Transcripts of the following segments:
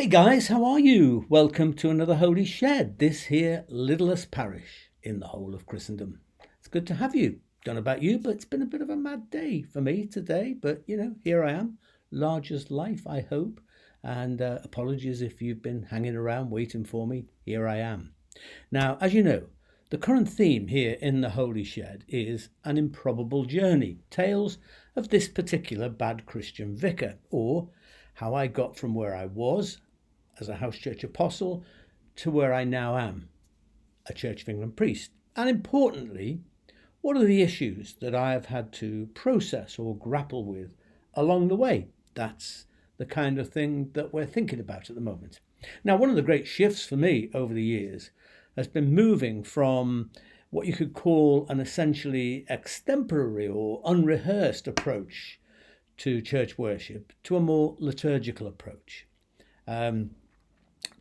Hey guys, how are you? Welcome to another Holy Shed, this here littlest parish in the whole of Christendom. It's good to have you. Don't know about you, but it's been a bit of a mad day for me today. But here I am, large as life, I hope. And apologies if you've been hanging around waiting for me. Here I am. Now, as you know, the current theme here in the Holy Shed is an improbable journey, tales of this particular bad Christian vicar, or how I got from where I was as a house church apostle to where I now am, a Church of England priest. And importantly, what are the issues that I have had to process or grapple with along the way? That's the kind of thing that we're thinking about at the moment. Now, one of the great shifts for me over the years has been moving from what you could call an essentially extemporary or unrehearsed approach to church worship to a more liturgical approach.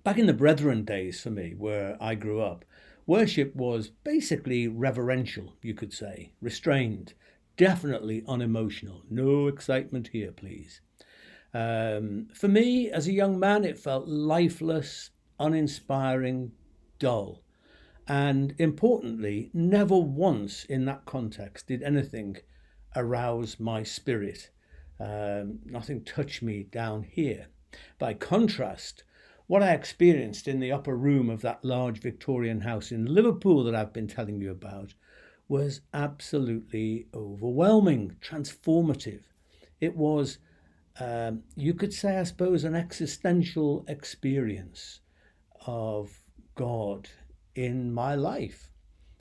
Back in the Brethren days for me, where I grew up, worship was basically reverential, you could say, restrained, definitely unemotional. No excitement here, please. For me, as a young man, it felt lifeless, uninspiring, dull. And importantly, never once in that context did anything arouse my spirit. Nothing touched me down here. By contrast, what I experienced in the upper room of that large Victorian house in Liverpool that I've been telling you about was absolutely overwhelming, transformative. It was, you could say, I suppose, an existential experience of God in my life.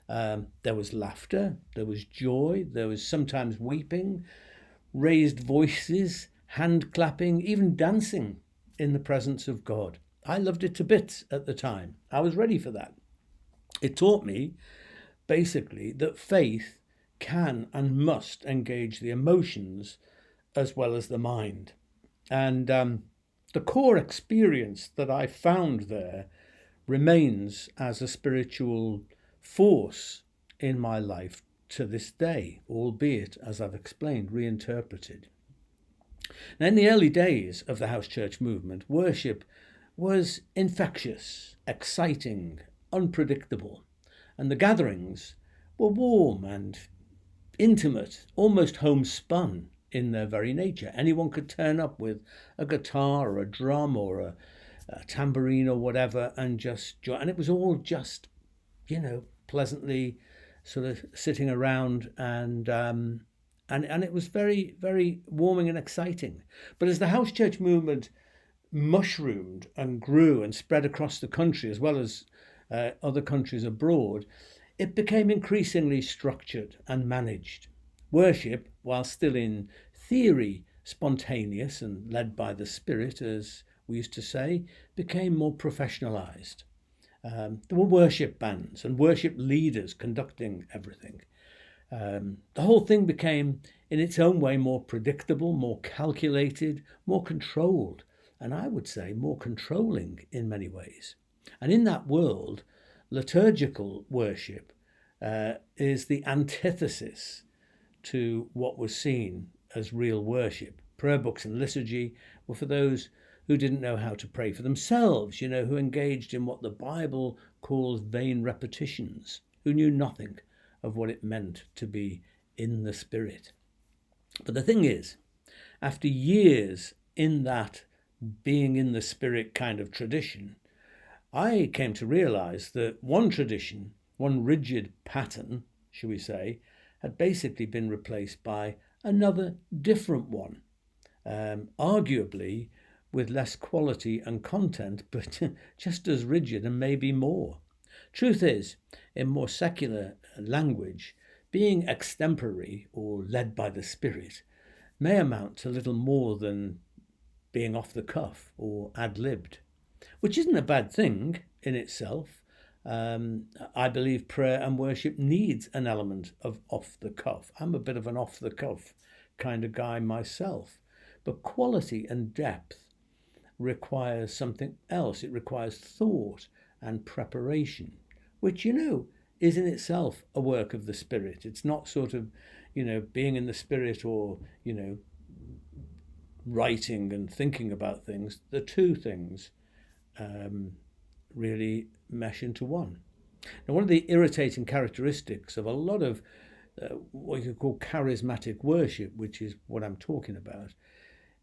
There was laughter, there was joy, there was sometimes weeping, raised voices, hand clapping, even dancing in the presence of God. I loved it to bits at the time. I was ready for that. It taught me, basically, that faith can and must engage the emotions as well as the mind. And the core experience that I found there remains as a spiritual force in my life to this day, albeit, as I've explained, reinterpreted. Now, in the early days of the house church movement, worship was infectious, exciting, unpredictable, and the gatherings were warm and intimate, almost homespun in their very nature. Anyone could turn up with a guitar or a drum or a tambourine or whatever and just join. And it was all just, pleasantly sort of sitting around and it was very, very warming and exciting. But as the house church movement mushroomed and grew and spread across the country as well as other countries abroad, it became increasingly structured and managed. Worship, while still in theory spontaneous and led by the Spirit, as we used to say, became more professionalized. There were worship bands and worship leaders conducting everything. The whole thing became, in its own way, more predictable, more calculated, more controlled, and I would say more controlling in many ways. And in that world, liturgical worship is the antithesis to what was seen as real worship. Prayer books and liturgy were for those who didn't know how to pray for themselves, who engaged in what the Bible calls vain repetitions, who knew nothing of what it meant to be in the Spirit. But the thing is, after years in that being in the Spirit kind of tradition, I came to realize that one tradition, one rigid pattern, shall we say, had basically been replaced by another different one, arguably with less quality and content, but just as rigid and maybe more. Truth is, in more secular language, being extempore or led by the Spirit may amount to little more than being off the cuff or ad-libbed, which isn't a bad thing in itself. I believe prayer and worship needs an element of off the cuff. I'm a bit of an off the cuff kind of guy myself, but quality and depth requires something else. It requires thought and preparation, which, is in itself a work of the Spirit. It's not sort of, being in the Spirit or, writing and thinking about things. The two things really mesh into one. Now, one of the irritating characteristics of a lot of what you could call charismatic worship, which is what I'm talking about,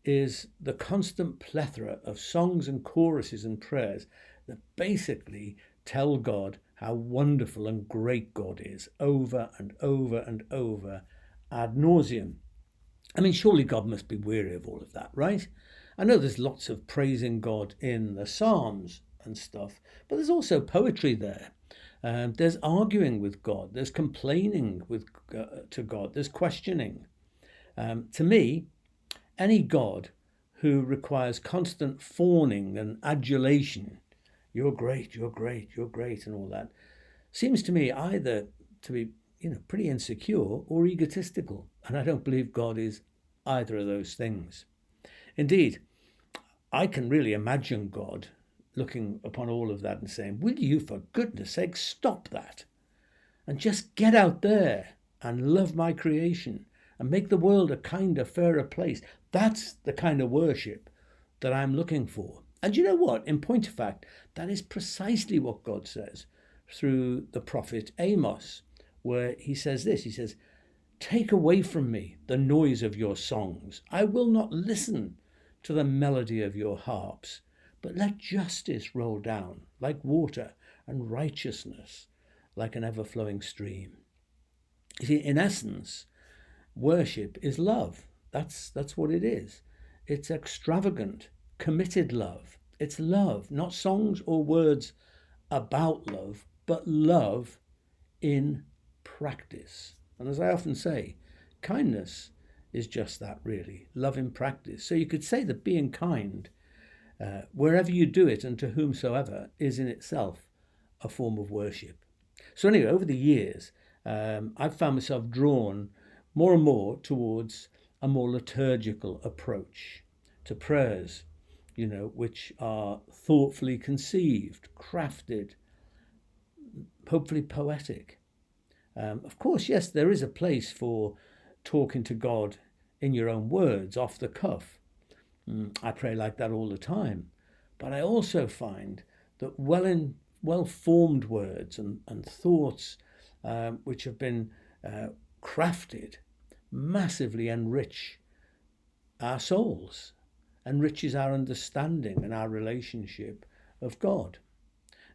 is the constant plethora of songs and choruses and prayers that basically tell God how wonderful and great God is over and over and over ad nauseum. I mean, surely God must be weary of all of that, right? I know there's lots of praising God in the Psalms and stuff, but there's also poetry there. There's arguing with God. There's complaining to God. There's questioning. To me, any God who requires constant fawning and adulation, you're great, you're great, you're great, and all that, seems to me either to be, pretty insecure or egotistical. And I don't believe God is either of those things. Indeed, I can really imagine God looking upon all of that and saying, will you, for goodness sake, stop that and just get out there and love my creation and make the world a kinder, fairer place. That's the kind of worship that I'm looking for. And you know what? In point of fact, that is precisely what God says through the prophet Amos, where he says this. He says, take away from me the noise of your songs. I will not listen to the melody of your harps, but let justice roll down like water and righteousness like an ever-flowing stream. You see, in essence, worship is love. That's what it is. It's extravagant, committed love. It's love, not songs or words about love, but love in practice. And as I often say, kindness is just that, really, love in practice. So you could say that being kind, wherever you do it and to whomsoever, is in itself a form of worship. So anyway, over the years, I've found myself drawn more and more towards a more liturgical approach to prayers, which are thoughtfully conceived, crafted, hopefully poetic. Of course, yes, there is a place for talking to God in your own words, off the cuff. I pray like that all the time. But I also find that well-formed words and thoughts which have been crafted massively enrich our souls, enriches our understanding and our relationship of God.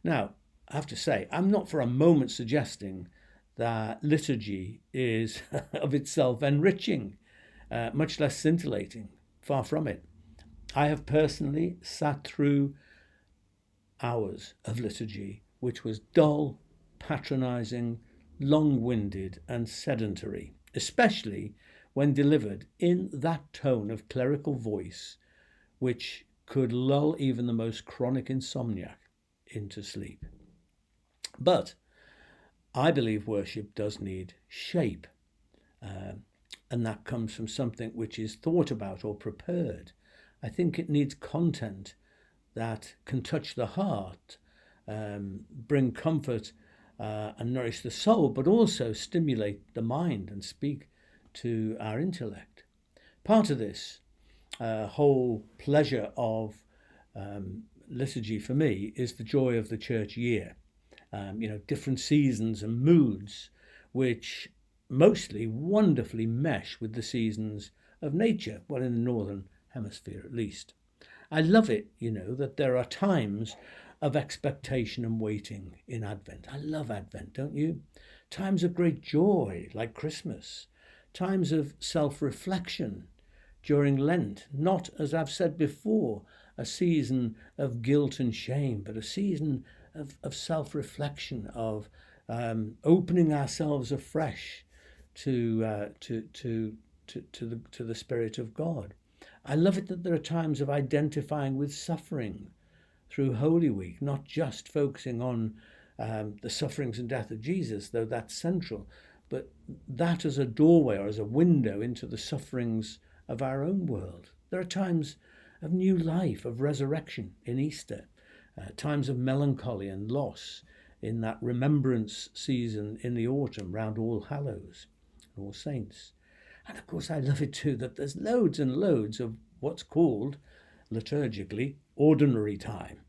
Now, I have to say, I'm not for a moment suggesting that liturgy is of itself enriching, much less scintillating. Far from it. I have personally sat through hours of liturgy which was dull, patronising, long-winded and sedentary, especially when delivered in that tone of clerical voice which could lull even the most chronic insomniac into sleep. But I believe worship does need shape, and that comes from something which is thought about or prepared. I think it needs content that can touch the heart, bring comfort and nourish the soul, but also stimulate the mind and speak to our intellect. Part of this whole pleasure of liturgy for me is the joy of the church year. Different seasons and moods which mostly wonderfully mesh with the seasons of nature, well, in the northern hemisphere at least. I love it, that there are times of expectation and waiting in Advent. I love Advent, don't you? Times of great joy, like Christmas. Times of self-reflection during Lent, not, as I've said before, a season of guilt and shame, but a season of self-reflection, of opening ourselves afresh to the Spirit of God. I love it that there are times of identifying with suffering through Holy Week, not just focusing on the sufferings and death of Jesus, though that's central, but that as a doorway or as a window into the sufferings of our own world. There are times of new life, of resurrection in Easter, times of melancholy and loss in that remembrance season in the autumn round All Hallows, All Saints. And of course I love it too that there's loads and loads of what's called liturgically ordinary time.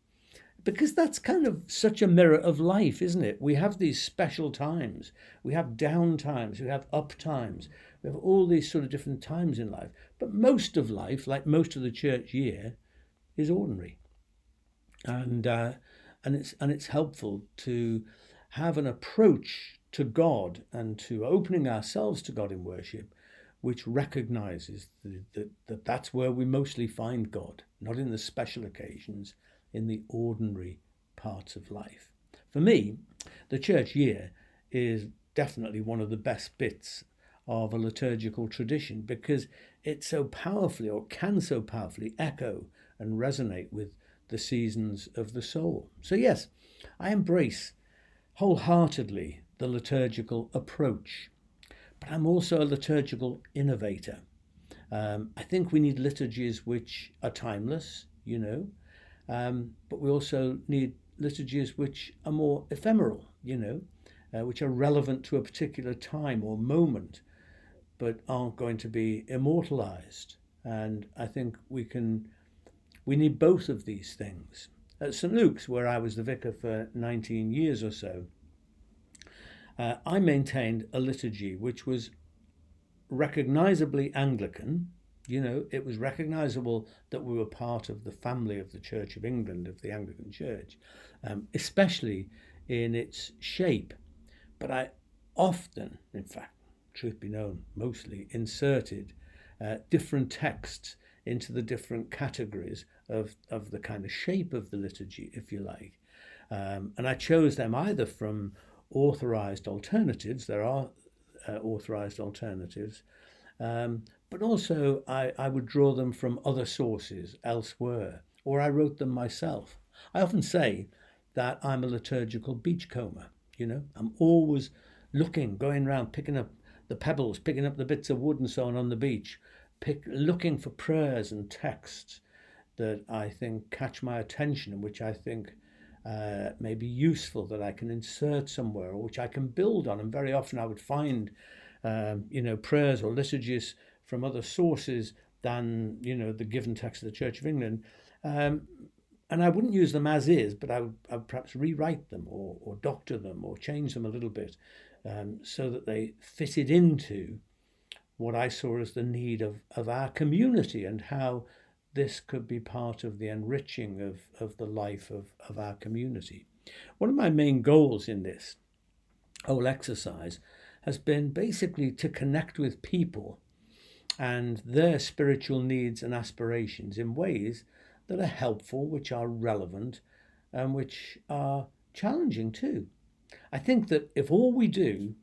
because that's kind of such a mirror of life, isn't it? We have these special times, we have down times, we have up times, we have all these sort of different times in life. But most of life, like most of the church year, is ordinary, and it's helpful to have an approach to God and to opening ourselves to God in worship, which recognizes that that's where we mostly find God, not in the special occasions, in the ordinary parts of life. For me, the church year is definitely one of the best bits of a liturgical tradition, because it so powerfully, or can so powerfully, echo and resonate with the seasons of the soul. So yes, I embrace wholeheartedly the liturgical approach, but I'm also a liturgical innovator. I think we need liturgies which are timeless, but we also need liturgies which are more ephemeral, which are relevant to a particular time or moment, but aren't going to be immortalized. And I think we need both of these things. At St. Luke's, where I was the vicar for 19 years or so, I maintained a liturgy which was recognizably Anglican. It was recognizable that we were part of the family of the Church of England, of the Anglican Church, especially in its shape. But I often, in fact, truth be known, mostly inserted different texts into the different categories of the kind of shape of the liturgy, if you like. And I chose them either from authorized alternatives. There are authorized alternatives, but also I would draw them from other sources elsewhere, or I wrote them myself. I often say that I'm a liturgical beachcomber. I'm always going around, picking up the pebbles, picking up the bits of wood and so on the beach, looking for prayers and texts that I think catch my attention and which I think may be useful, that I can insert somewhere, or which I can build on. And very often I would find, prayers or liturgies from other sources than, the given text of the Church of England. And I wouldn't use them as is, but I would perhaps rewrite them or doctor them or change them a little bit, so that they fitted into what I saw as the need of our community, and how this could be part of the enriching of the life of our community. One of my main goals in this whole exercise has been basically to connect with people and their spiritual needs and aspirations in ways that are helpful, which are relevant, and which are challenging too. I think that if all we do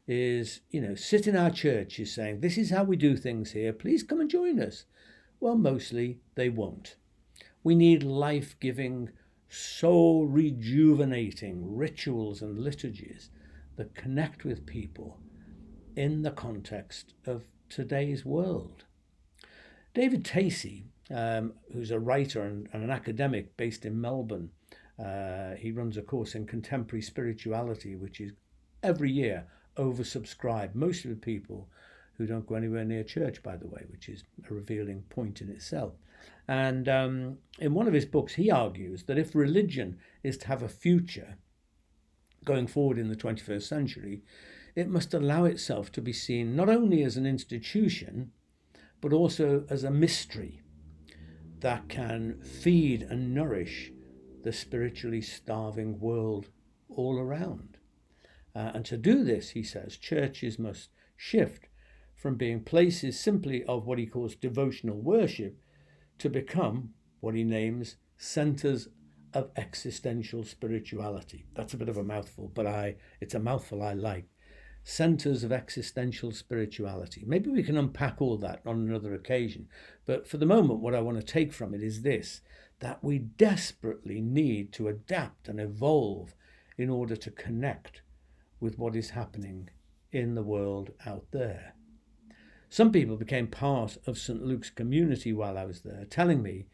is, sit in our churches saying, this is how we do things here, please come and join us, well, mostly they won't. We need life-giving, soul-rejuvenating rituals and liturgies that connect with people in the context of today's world. David Tacey, who's a writer and an academic based in Melbourne, he runs a course in contemporary spirituality, which is every year oversubscribed, mostly with people who don't go anywhere near church, by the way, which is a revealing point in itself. And in one of his books, he argues that if religion is to have a future going forward in the 21st century, it must allow itself to be seen not only as an institution, but also as a mystery that can feed and nourish the spiritually starving world all around. And to do this, he says, churches must shift from being places simply of what he calls devotional worship to become what he names centers of existential spirituality. That's a bit of a mouthful, but it's a mouthful I like. Centers of existential spirituality. Maybe we can unpack all that on another occasion. But for the moment, what I want to take from it is this, that we desperately need to adapt and evolve in order to connect with what is happening in the world out there. Some people became part of St. Luke's community while I was there, telling me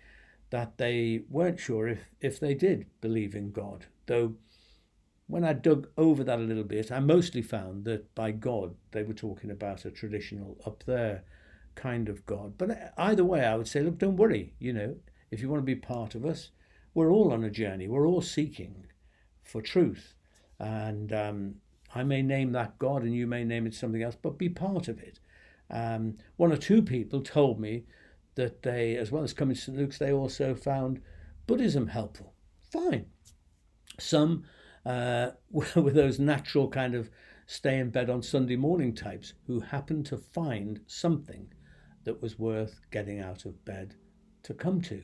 that they weren't sure if they did believe in God, though when I dug over that a little bit, I mostly found that by God, they were talking about a traditional up there kind of God. But either way, I would say, look, don't worry, if you want to be part of us, we're all on a journey. We're all seeking for truth. And I may name that God and you may name it something else, but be part of it. One or two people told me that they, as well as coming to St. Luke's, they also found Buddhism helpful. Fine. Some were those natural kind of stay in bed on Sunday morning types who happened to find something that was worth getting out of bed to come to.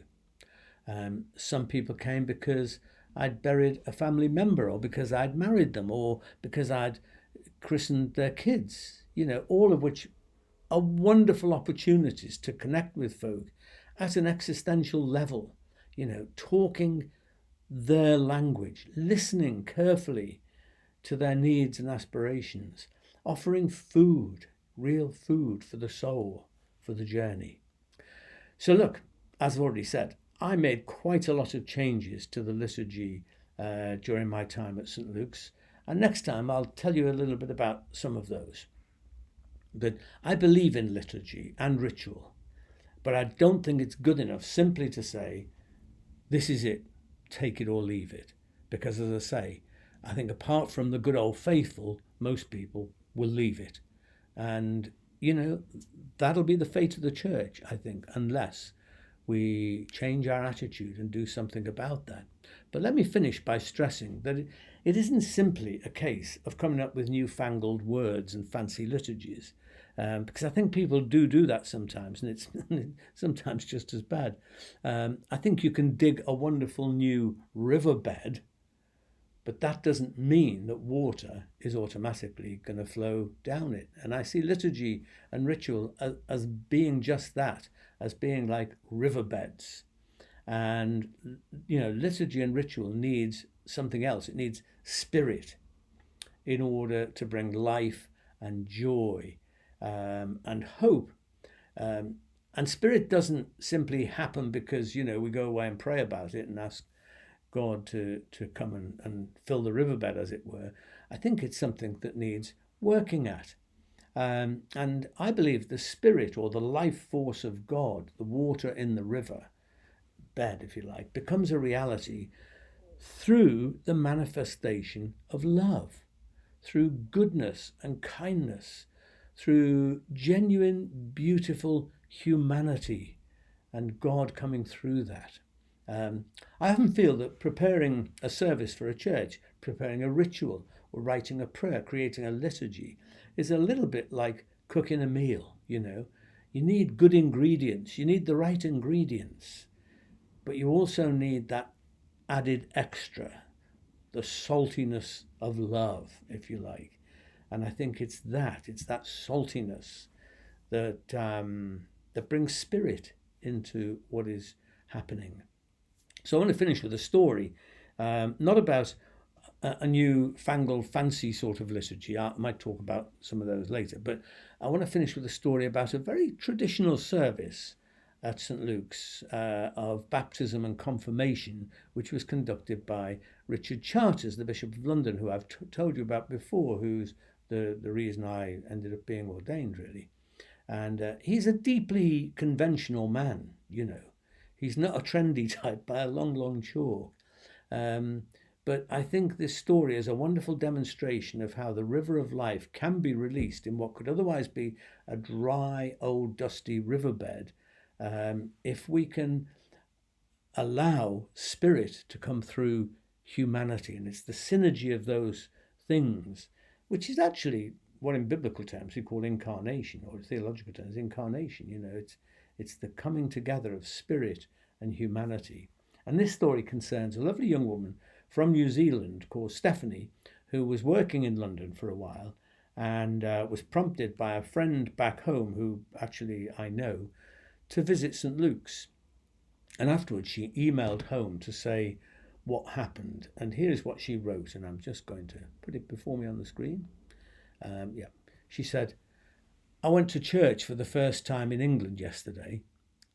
Some people came because I'd buried a family member, or because I'd married them, or because I'd christened their kids, all of which are wonderful opportunities to connect with folk at an existential level, talking their language, listening carefully to their needs and aspirations, offering food, real food for the soul, for the journey. So look, as I've already said, I made quite a lot of changes to the liturgy during my time at St. Luke's, and next time I'll tell you a little bit about some of those. But I believe in liturgy and ritual, but I don't think it's good enough simply to say, this is it, take it or leave it. Because as I say, I think apart from the good old faithful, most people will leave it. And, that'll be the fate of the church, I think, unless we change our attitude and do something about that. But let me finish by stressing that it isn't simply a case of coming up with newfangled words and fancy liturgies, because I think people do that sometimes, and it's sometimes just as bad. I think you can dig a wonderful new riverbed, but that doesn't mean that water is automatically going to flow down it. And I see liturgy and ritual as being just that, as being like riverbeds. And, liturgy and ritual needs something else. It needs spirit in order to bring life and joy and hope. And spirit doesn't simply happen because, we go away and pray about it and ask God to come and fill the riverbed, as it were. I think it's something that needs working at. And I believe the spirit, or the life force of God, the water in the river bed, if you like, becomes a reality through the manifestation of love, through goodness and kindness, through genuine, beautiful humanity, and God coming through that. I often feel that preparing a service for a church, preparing a ritual, or writing a prayer, creating a liturgy, is a little bit like cooking a meal, You need good ingredients, you need the right ingredients, but you also need that added extra, the saltiness of love, if you like. And I think it's that saltiness that brings spirit into what is happening. So I want to finish with a story, not about a new fangled fancy sort of liturgy. I might talk about some of those later, but I want to finish with a story about a very traditional service at St. Luke's of baptism and confirmation, which was conducted by Richard Charters, the Bishop of London, who I've told you about before, who's the reason I ended up being ordained, really. And he's a deeply conventional man, He's not a trendy type by a long, long chalk. But I think this story is a wonderful demonstration of how the river of life can be released in what could otherwise be a dry, old, dusty riverbed, if we can allow spirit to come through humanity. And it's the synergy of those things, which is actually what in biblical terms we call incarnation, or in theological terms, incarnation. It's the coming together of spirit and humanity. And this story concerns a lovely young woman from New Zealand called Stephanie, who was working in London for a while and was prompted by a friend back home, who actually I know, to visit St. Luke's. And afterwards she emailed home to say what happened. And here's what she wrote, and I'm just going to put it before me on the screen. She said, I went to church for the first time in England yesterday.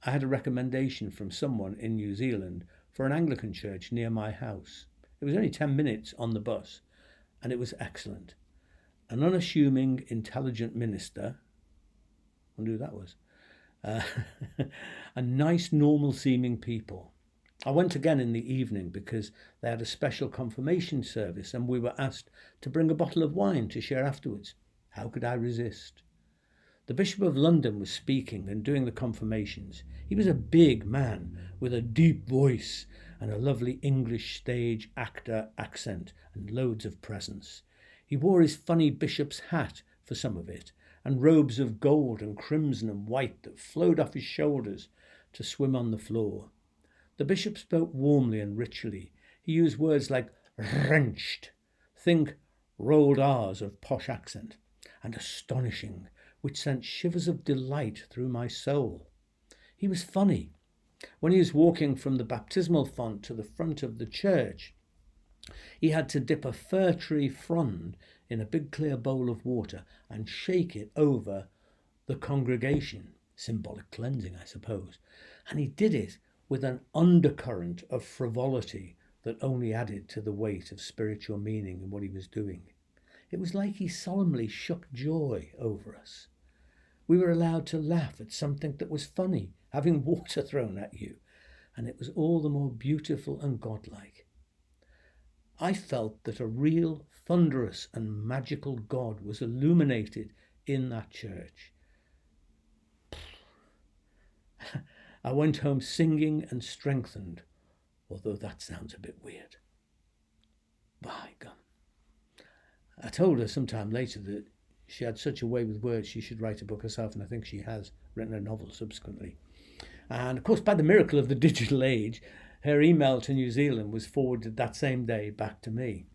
I had a recommendation from someone in New Zealand for an Anglican church near my house. It was only 10 minutes on the bus, and it was excellent. An unassuming, intelligent minister, I wonder who that was, and nice, normal-seeming people. I went again in the evening because they had a special confirmation service and we were asked to bring a bottle of wine to share afterwards. How could I resist? The Bishop of London was speaking and doing the confirmations. He was a big man with a deep voice and a lovely English stage actor accent and loads of presence. He wore his funny bishop's hat for some of it, and robes of gold and crimson and white that flowed off his shoulders to swim on the floor. The bishop spoke warmly and ritually. He used words like wrenched, think rolled R's of posh accent, and astonishing, which sent shivers of delight through my soul. He was funny. When he was walking from the baptismal font to the front of the church, he had to dip a fir tree frond in a big clear bowl of water and shake it over the congregation. Symbolic cleansing, I suppose. And he did it with an undercurrent of frivolity that only added to the weight of spiritual meaning in what he was doing. It was like he solemnly shook joy over us. We were allowed to laugh at something that was funny, having water thrown at you, and it was all the more beautiful and godlike. I felt that a real, thunderous and magical God was illuminated in that church. I went home singing and strengthened, although that sounds a bit weird. By gum. I told her sometime later that she had such a way with words she should write a book herself, and I think she has written a novel subsequently. And of course, by the miracle of the digital age, her email to New Zealand was forwarded that same day back to me.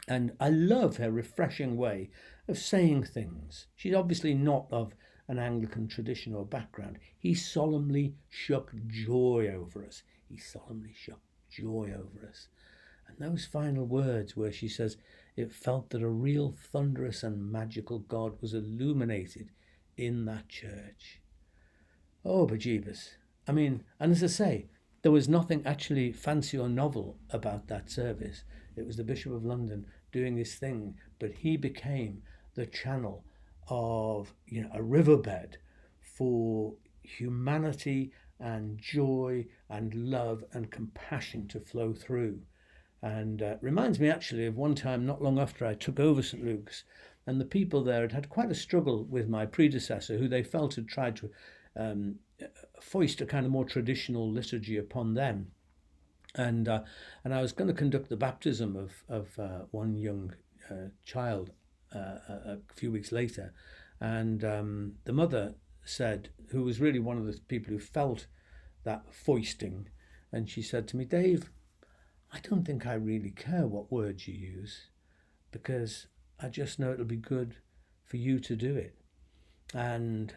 And I love her refreshing way of saying things. She's obviously not of an Anglican tradition or background. He solemnly shook joy over us. He solemnly shook joy over us. And those final words where she says, it felt that a real thunderous and magical God was illuminated in that church. Oh, bejeebus. I mean, and as I say, there was nothing actually fancy or novel about that service. It was the Bishop of London doing his thing, but he became the channel of, a riverbed for humanity and joy and love and compassion to flow through. And reminds me actually of one time not long after I took over St. Luke's, and the people there had had quite a struggle with my predecessor, who they felt had tried to foist a kind of more traditional liturgy upon them. And I was going to conduct the baptism of one young child a few weeks later, and the mother said, who was really one of the people who felt that foisting, and she said to me, Dave, I don't think I really care what words you use, because I just know it'll be good for you to do it. And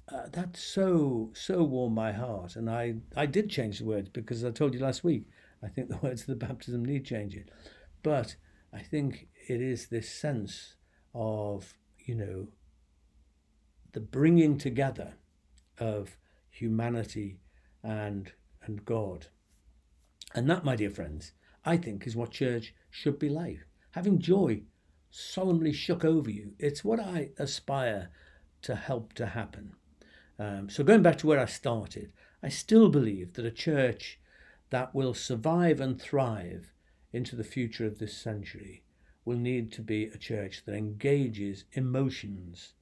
that so warmed my heart. And I did change the words, because I told you last week, I think the words of the baptism need changing. But I think it is this sense of, the bringing together of humanity and God. And that, my dear friends, I think is what church should be like. Having joy solemnly shook over you. It's what I aspire to help to happen. So going back to where I started, I still believe that a church that will survive and thrive into the future of this century will need to be a church that engages emotions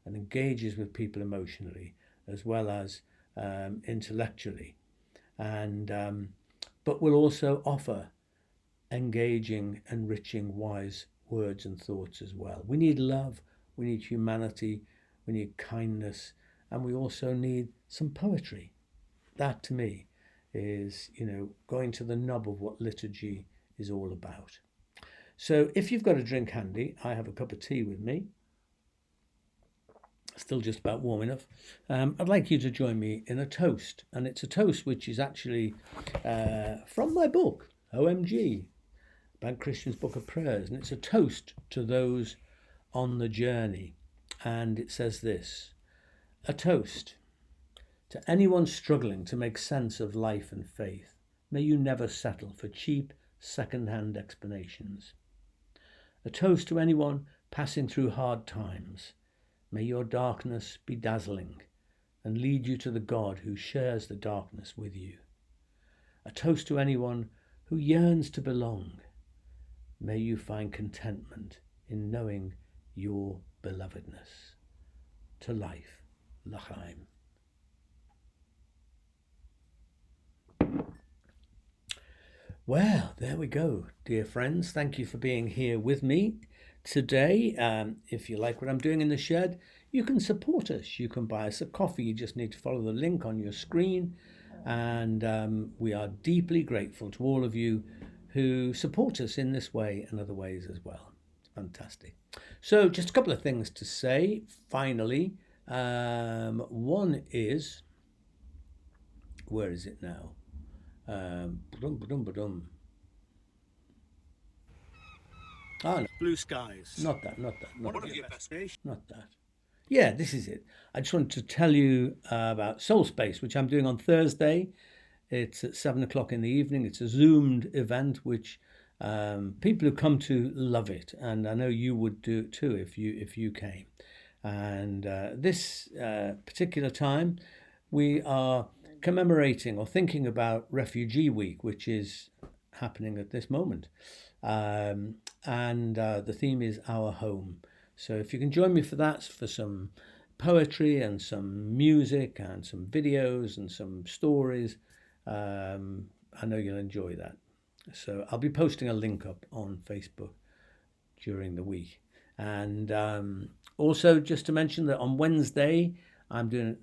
and engages with people emotionally as well as intellectually, and but will also offer engaging, enriching, wise words and thoughts as well. We need love, we need humanity, we need kindness, and we also need some poetry. That to me is, going to the nub of what liturgy is all about. So if you've got a drink handy, I have a cup of tea with me. Still just about warm enough. I'd like you to join me in a toast. And it's a toast which is actually from my book, OMG, Bad Christian's Book of Prayers. And it's a toast to those on the journey. And it says this: a toast to anyone struggling to make sense of life and faith. May you never settle for cheap, second-hand explanations. A toast to anyone passing through hard times. May your darkness be dazzling and lead you to the God who shares the darkness with you. a toast to anyone who yearns to belong. May you find contentment in knowing your belovedness. To life, L'chaim. Well, there we go, dear friends. Thank you for being here with me today. If you like what I'm doing in the shed, you can support us. You can buy us a coffee. You just need to follow the link on your screen. And we are deeply grateful to all of you who support us in this way and other ways as well. It's fantastic. So just a couple of things to say finally. One is, where is it now? No. Blue skies. Not that. Yeah, this is it. I just wanted to tell you about Soul Space, which I'm doing on Thursday. It's at 7 o'clock in the evening. It's a Zoomed event, which people who come to love it, and I know you would do it too if you came. And this particular time, we are commemorating or thinking about Refugee Week, which is happening at this moment. And the theme is Our Home. So if you can join me for that, for some poetry and some music and some videos and some stories, I know you'll enjoy that. So I'll be posting a link up on Facebook during the week. And also just to mention that on Wednesday, I'm doing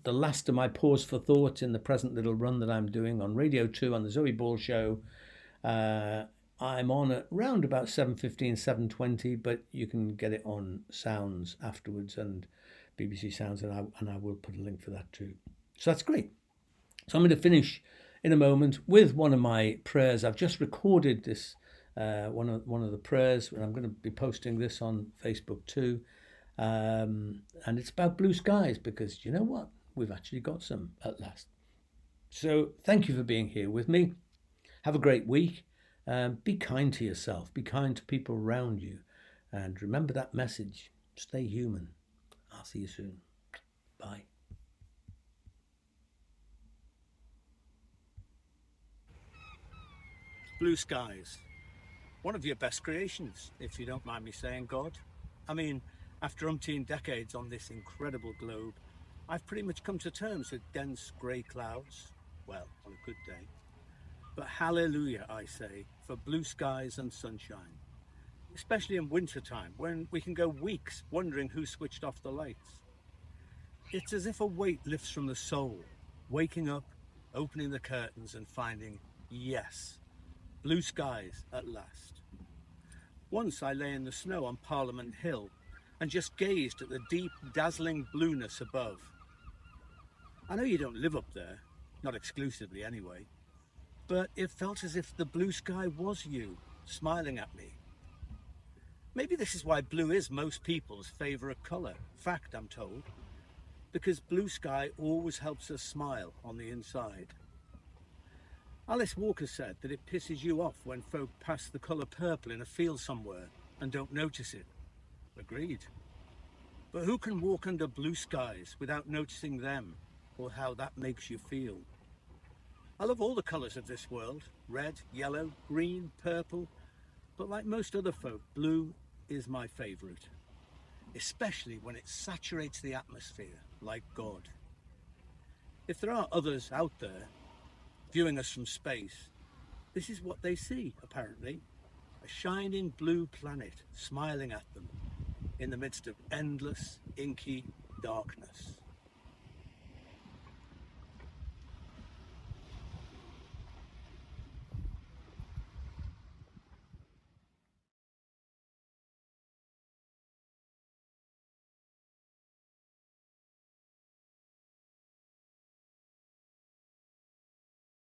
the last of my Pause for Thought in the present little run that I'm doing on Radio 2 on the Zoe Ball Show. I'm on at round about 7:15, 7:20, but you can get it on Sounds afterwards and BBC Sounds, and I will put a link for that too. So that's great. So I'm going to finish in a moment with one of my prayers. I've just recorded this, one of the prayers, and I'm going to be posting this on Facebook too. And it's about blue skies, because you know what? We've actually got some at last. So thank you for being here with me. Have a great week. Be kind to yourself. Be kind to people around you. And remember that message. Stay human. I'll see you soon. Bye. Blue skies. One of your best creations, if you don't mind me saying, God. I mean, after umpteen decades on this incredible globe, I've pretty much come to terms with dense grey clouds. Well, on a good day. But hallelujah, I say, for blue skies and sunshine. Especially in wintertime, when we can go weeks wondering who switched off the lights. It's as if a weight lifts from the soul, waking up, opening the curtains and finding, yes, blue skies at last. Once I lay in the snow on Parliament Hill and just gazed at the deep, dazzling blueness above. I know you don't live up there, not exclusively anyway, but it felt as if the blue sky was you, smiling at me. Maybe this is why blue is most people's favourite colour. Fact, I'm told. Because blue sky always helps us smile on the inside. Alice Walker said that it pisses you off when folk pass the colour purple in a field somewhere and don't notice it. Agreed. But who can walk under blue skies without noticing them or how that makes you feel? I love all the colours of this world. Red, yellow, green, purple. But like most other folk, blue is my favourite. Especially when it saturates the atmosphere, like God. If there are others out there, viewing us from space, this is what they see, apparently. A shining blue planet smiling at them in the midst of endless, inky darkness.